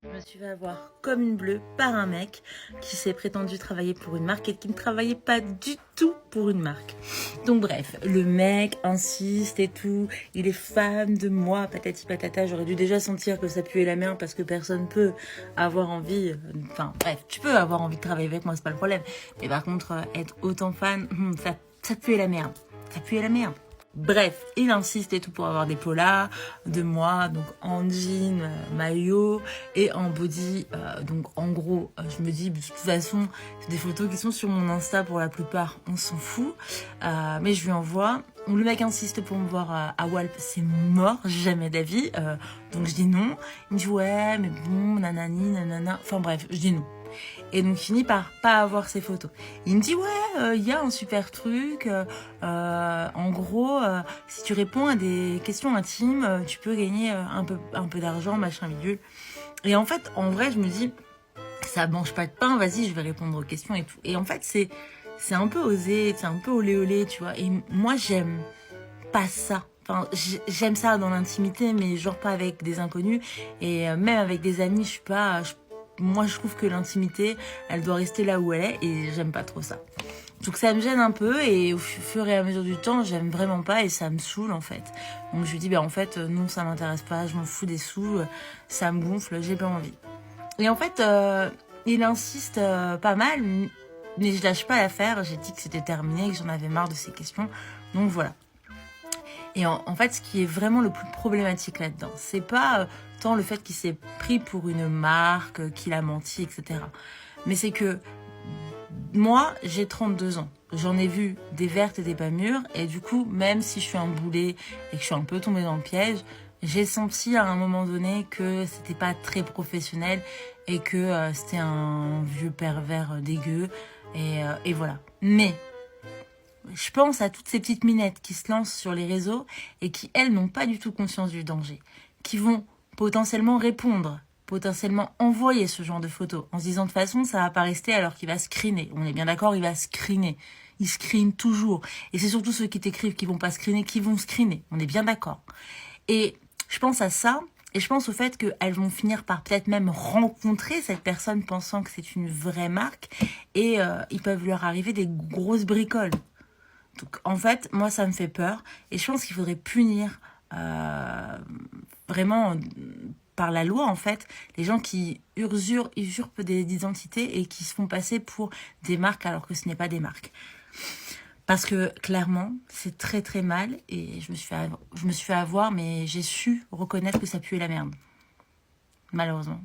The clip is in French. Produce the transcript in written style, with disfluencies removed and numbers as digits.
Je me suis fait avoir comme une bleue par un mec qui s'est prétendu travailler pour une marque et qui ne travaillait pas du tout pour une marque. Donc bref, le mec insiste et tout, il est fan de moi, patati patata. J'aurais dû déjà sentir que ça puait la merde parce que personne peut avoir envie, enfin bref, tu peux avoir envie de travailler avec moi, c'est pas le problème. Mais par contre, être autant fan, ça puait la merde, ça puait la merde. Bref, il insiste et tout pour avoir des polars de moi, donc en jean, maillot et en body. Donc en gros, je me dis, de toute façon, c'est des photos qui sont sur mon Insta pour la plupart, on s'en fout. Mais je lui envoie. Le mec insiste pour me voir à Walp, c'est mort, jamais d'avis. Donc je dis non. Il me dit ouais, mais bon, nanani, nanana. Enfin bref, je dis non. Et donc, il finit par pas avoir ses photos. Il me dit, ouais, il y a un super truc. En gros, si tu réponds à des questions intimes, tu peux gagner un peu d'argent, machin, bidule. Et en fait, en vrai, je me dis, ça mange pas de pain, vas-y, je vais répondre aux questions et tout. Et en fait, c'est un peu osé, c'est un peu olé olé, tu vois. Et moi, j'aime pas ça. Enfin, j'aime ça dans l'intimité, mais genre pas avec des inconnus. Et même avec des amis, je suis pas... moi, je trouve que l'intimité, elle doit rester là où elle est et j'aime pas trop ça. Donc ça me gêne un peu et au fur et à mesure du temps, j'aime vraiment pas et ça me saoule en fait. Donc je lui dis, en fait, non, ça m'intéresse pas, je m'en fous des sous, ça me gonfle, j'ai pas envie. Et en fait, il insiste pas mal, mais je lâche pas l'affaire. J'ai dit que c'était terminé, que j'en avais marre de ces questions. Donc voilà. Et en fait, ce qui est vraiment le plus problématique là-dedans, c'est pas tant le fait qu'il s'est pris pour une marque, qu'il a menti, etc. Mais c'est que moi, j'ai 32 ans. J'en ai vu des vertes et des pas mûres. Et du coup, même si je suis un boulet et que je suis un peu tombée dans le piège, j'ai senti à un moment donné que c'était pas très professionnel et que c'était un vieux pervers dégueu. Et voilà. Mais je pense à toutes ces petites minettes qui se lancent sur les réseaux et qui, elles, n'ont pas du tout conscience du danger, qui vont potentiellement répondre, potentiellement envoyer ce genre de photos, en se disant de toute façon, ça va pas rester alors qu'il va screener. On est bien d'accord, il va screener. Il screen toujours. Et c'est surtout ceux qui t'écrivent qui vont pas screener, qui vont screener. On est bien d'accord. Et je pense à ça, et je pense au fait qu'elles vont finir par peut-être même rencontrer cette personne pensant que c'est une vraie marque, et ils peuvent leur arriver des grosses bricoles. Donc, en fait, moi, ça me fait peur. Et je pense qu'il faudrait punir vraiment par la loi, en fait, les gens qui usurpent des identités et qui se font passer pour des marques alors que ce n'est pas des marques. Parce que, clairement, c'est très très mal. Et je me suis fait avoir, mais j'ai su reconnaître que ça puait la merde. Malheureusement.